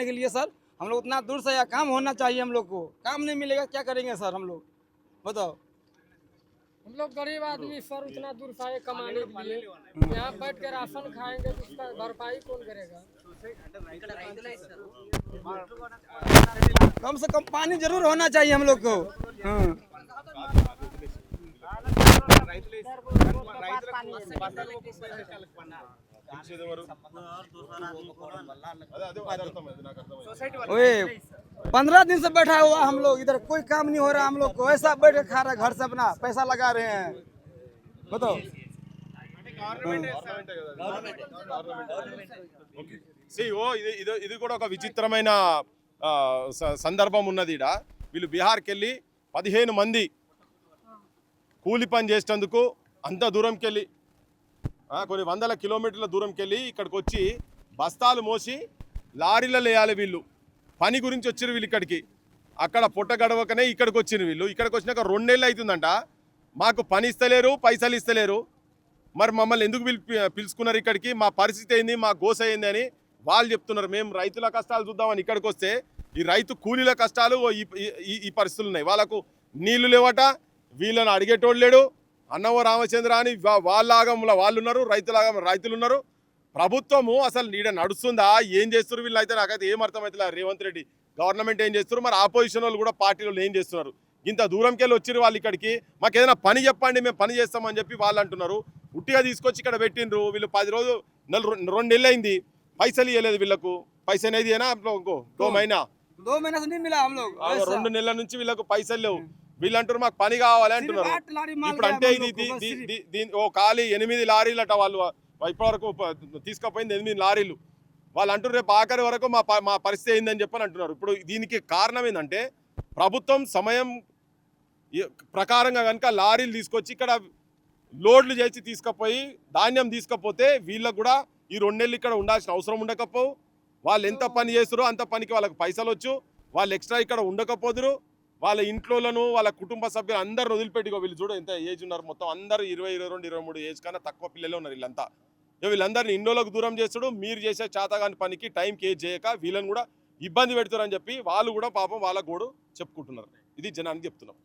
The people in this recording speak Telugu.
करने के लिए सर। हम लोग उतना दूर से, या काम होना चाहिए हम लोग को, काम नहीं मिलेगा क्या करेंगे सर हम लोग, बताओ। हम लोग गरीब आदमी सर उतना दूर से आए कमाने के लिए, यहाँ बैठ के राशन खाएंगे तो उसका भरपाई कौन करेगा। कम से कम पानी जरूर होना चाहिए हम लोग को। हाँ। ओए 15 दिन से बैठा हुआ हम लोग इधर, कोई काम नहीं हो रहा हम लोग को, ऐसा बैठ के खा रहा है, घर से अपना पैसा लगा रहे हैं, बताओ। ఇది కూడా ఒక విచిత్రమైన సందర్భం ఉన్నది. వీళ్ళు బీహార్కి వెళ్ళి 15 మంది కూలి పని చేసేందుకు అంత దూరంకి వెళ్ళి, కొన్ని వందల కిలోమీటర్ల దూరంకి వెళ్ళి ఇక్కడికి వచ్చి బస్తాలు మోసి లారీలలో వేయాలి. వీళ్ళు పని గురించి వచ్చారు వీళ్ళు ఇక్కడికి. అక్కడ పుట్ట గడవకనే ఇక్కడికి వచ్చిన వీళ్ళు. ఇక్కడికి వచ్చినాక 2 నెలలు అవుతుందంట. మాకు పని ఇస్తలేరు, పైసలు ఇస్తలేరు. మరి మమ్మల్ని ఎందుకు పిలుచుకున్నారు ఇక్కడికి, మా పరిస్థితి ఏంది, మా గోస ఏంది అని వాళ్ళు చెప్తున్నారు. మేము రైతుల కష్టాలు చూద్దామని ఇక్కడికి వస్తే ఈ రైతు కూలీల కష్టాలు ఈ పరిస్థితులు ఉన్నాయి. వాళ్ళకు నీళ్లు లేవట, వీళ్ళని అడిగేటోళ్ళు లేడు. అన్నవ రామచంద్ర అని వాళ్ళలాగా వాళ్ళు ఉన్నారు, రైతులు ఉన్నారు. ప్రభుత్వము అసలు నీడ నడుస్తుందా, ఏం చేస్తున్నారు వీళ్ళు అయితే నాకైతే ఏం అర్థమవుతుందా. రేవంత్ రెడ్డి గవర్నమెంట్ ఏం చేస్తున్నారు, మరి ఆపోజిషన్ వాళ్ళు కూడా పార్టీలు ఏం చేస్తున్నారు. ఇంత దూరంకి వెళ్ళి వచ్చిరు వాళ్ళు ఇక్కడికి, మాకు ఏదైనా పని చెప్పండి మేము పని చేస్తామని చెప్పి వాళ్ళు అంటున్నారు. ఉట్టిగా తీసుకొచ్చి ఇక్కడ పెట్టిండ్రు. వీళ్ళు 10 రోజులు 2 నెలలు అయింది, పైసలు ఇవ్వలేదు వీళ్ళకు. పైసా అనేది 2 మहीना 2 నెలల నుంచి వీళ్ళకు పైసలు లేవు. వీళ్ళు అంటారు మాకు పని కావాలి అంటున్నారు. ఇప్పుడు అంటే ఇది ఓ ఖాళీ 8 లారీలట వాళ్ళు ఇప్పటివరకు తీసుకుపోయింది 8 లారీలు. వాళ్ళు అంటారు రేపు ఆఖరి వరకు మా పరిస్థితి ఏందని చెప్పని అంటున్నారు. ఇప్పుడు దీనికి కారణం ఏంటంటే ప్రభుత్వం సమయం ప్రకారంగా కనుక లారీలు తీసుకొచ్చి ఇక్కడ లోడ్లు చేసి తీసుకుపోయి ధాన్యం తీసుకపోతే వీళ్ళకు కూడా ఈ 2 నెలలు ఇక్కడ ఉండాల్సిన అవసరం ఉండకపోవు. వాళ్ళు ఎంత పని చేస్తారో అంత పనికి వాళ్ళకి పైసలు వచ్చు. వాళ్ళు ఎక్స్ట్రా ఇక్కడ ఉండకపోదురు. వాళ్ళ ఇంట్లోలను వాళ్ళ కుటుంబ సభ్యులు అందరు వదిలిపెట్టుకో. వీళ్ళు చూడ ఎంత ఏజ్ ఉన్నారు, మొత్తం అందరూ 20, 22, 23 ఏజ్ కన్నా తక్కువ పిల్లలే ఉన్నారు వీళ్ళంతా. వీళ్ళందరినీ ఇండోలకు దూరం చేస్తాడు. మీరు చేసే చేతగాని పనికి టైంకి ఏజ్ చేయక వీళ్ళని కూడా ఇబ్బంది పెడతారని చెప్పి వాళ్ళు కూడా పాపం వాళ్ళ గోడు చెప్పుకుంటున్నారు. ఇది జనానికి చెప్తున్నాం.